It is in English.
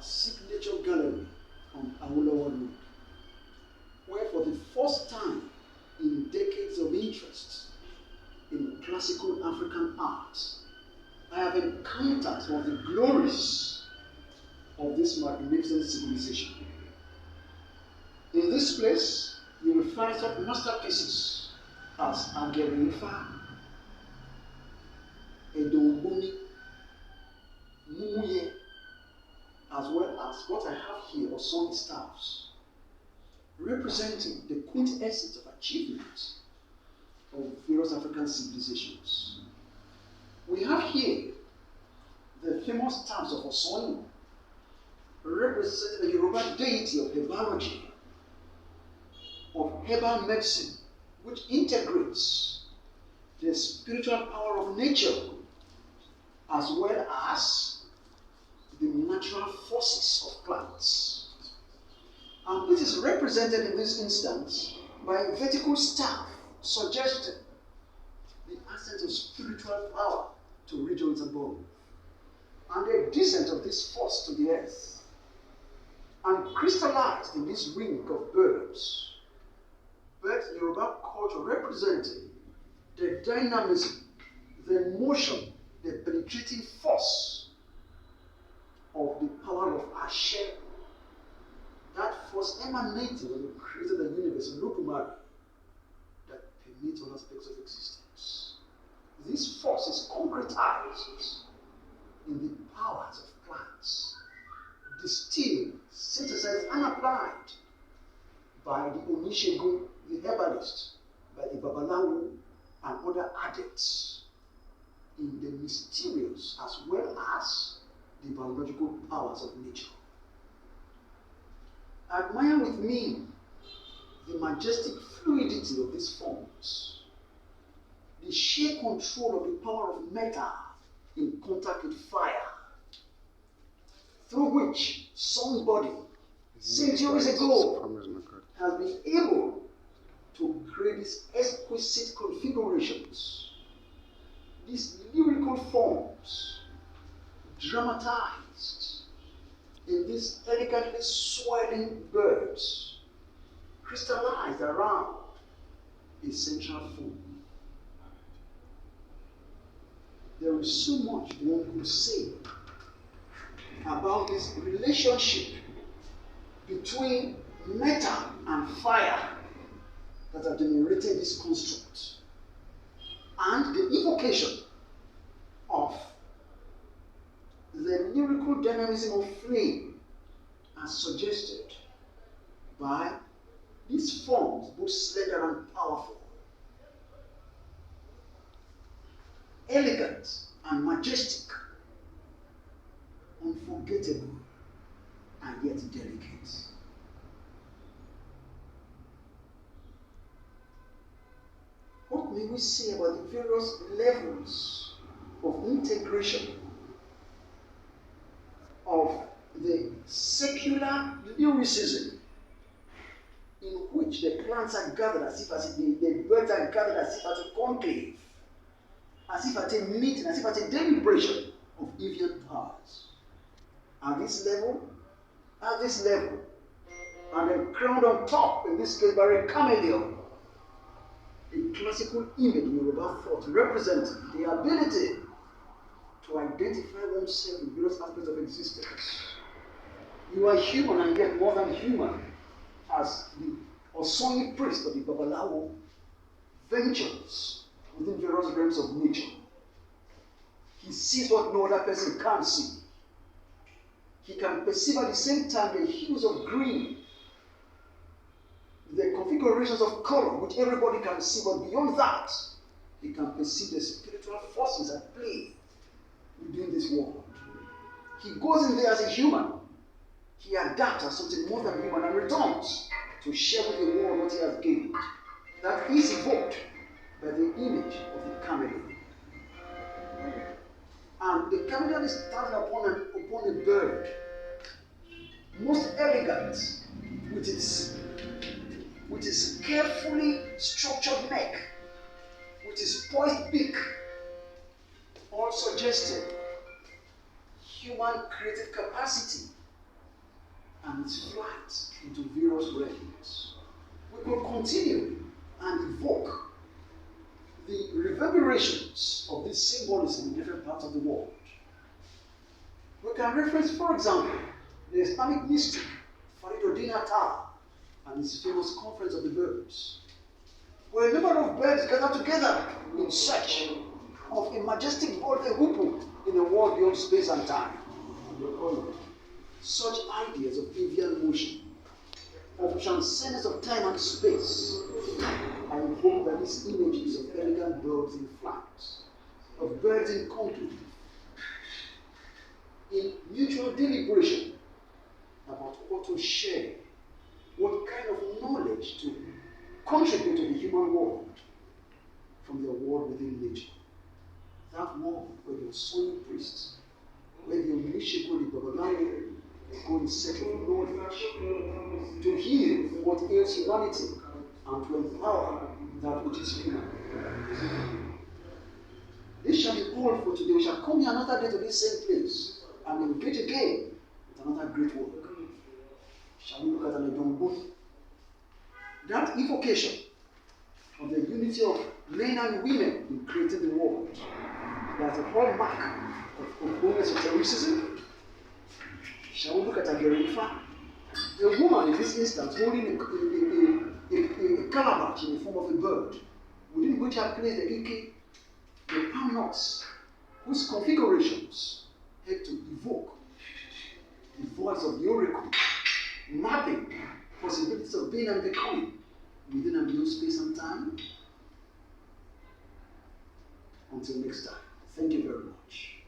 signature gallery on Awolowo Road, where for the first time in decades of interest in classical African art, I have encountered some of the glories of this magnificent civilization. In this place, you will find such masterpieces as Agerifa, Edomboni, Mumuye, as well as what I have here, Osanyin Staffs, representing the quintessence of achievement of various African civilizations. We have here the famous staffs of Osanyin, representing the Yoruba deity of herbology, of herbal medicine, which integrates the spiritual power of nature as well as the natural forces of plants. And this is represented in this instance by a vertical staff suggesting the ascent of spiritual power to regions above, and the descent of this force to the earth, and crystallized in this ring of birds. But Yoruba culture representing the dynamism, the motion, the penetrating force of the power of Ashe, that force emanating when you created the universe in Lukumari that permeates all aspects of existence. This force is concretized in the powers of plants, distilled, synthesized, and applied by the Onishegun, the herbalist, by the Babalawo, and other adepts in the mysterious as well as the biological powers of nature. Admire with me the majestic fluidity of these forms, the sheer control of the power of metal in contact with fire, through which somebody centuries ago has been able to create these exquisite configurations, these lyrical forms, dramatized in these elegantly swirling birds, crystallized around a central form. There is so much one could say about this relationship between metal and fire that have generated this construct, and the evocation of the lyrical dynamism of flame as suggested by these forms, both slender and powerful, elegant and majestic, unforgettable and yet delicate. What may we say about the various levels of integration of the secular lyricism in which the plants are gathered as if the birds are gathered as if at a conclave, as if at a meeting, as if at a deliberation of Evian powers. At this level, and then crowned on top, in this case by a chameleon, a classical image in Yoruba thought representing the ability to identify oneself in various aspects of existence. You are human and yet more than human, as the Osanyin priest of the Babalawo ventures within various realms of nature. He sees what no other person can see. He can perceive at the same time the hues of green, the configurations of color, which everybody can see, but beyond that, he can perceive the spiritual forces at play within this world. He goes in there as a human. He adapts as something more than human and returns to share with the world what he has gained. That is evoked by the image of the chameleon. And the chameleon is standing upon a bird, most elegant, with its carefully structured neck, with its poised beak, all suggesting human creative capacity and its flight into various realms. We could continue and evoke the reverberations of this symbolism in different parts of the world. We can reference, for example, the Islamic mystic Fariduddin Attar and his famous Conference of the Birds, where a number of birds gather together in search of a majestic Volta-Hupu in a world beyond space and time. Such ideas of avian motion, of transcendence of time and space, are invoked by these images of elegant birds in flight, of birds in conclave, in mutual deliberation about what to share, what kind of knowledge to contribute to the human world from their world within nature. That world where the Osanyin priests, where the Omniscient Babalawo go in search of knowledge to heal what ails humanity and to empower that which is human. This shall be all for today. We shall come here another day to this same place and engage again with another great work. Shall we look at an Edom? That evocation of the unity of men and women in creating the world, that's a hallmark of components of esotericism. Shall we look at a Gerifa? A woman in this instance holding a calabash in the form of a bird, within which are placed the Ikoyi, the palm nuts, whose configurations help to evoke the voice of the oracle, mapping possibilities of being and becoming within and beyond space and time. Until next time, thank you very much.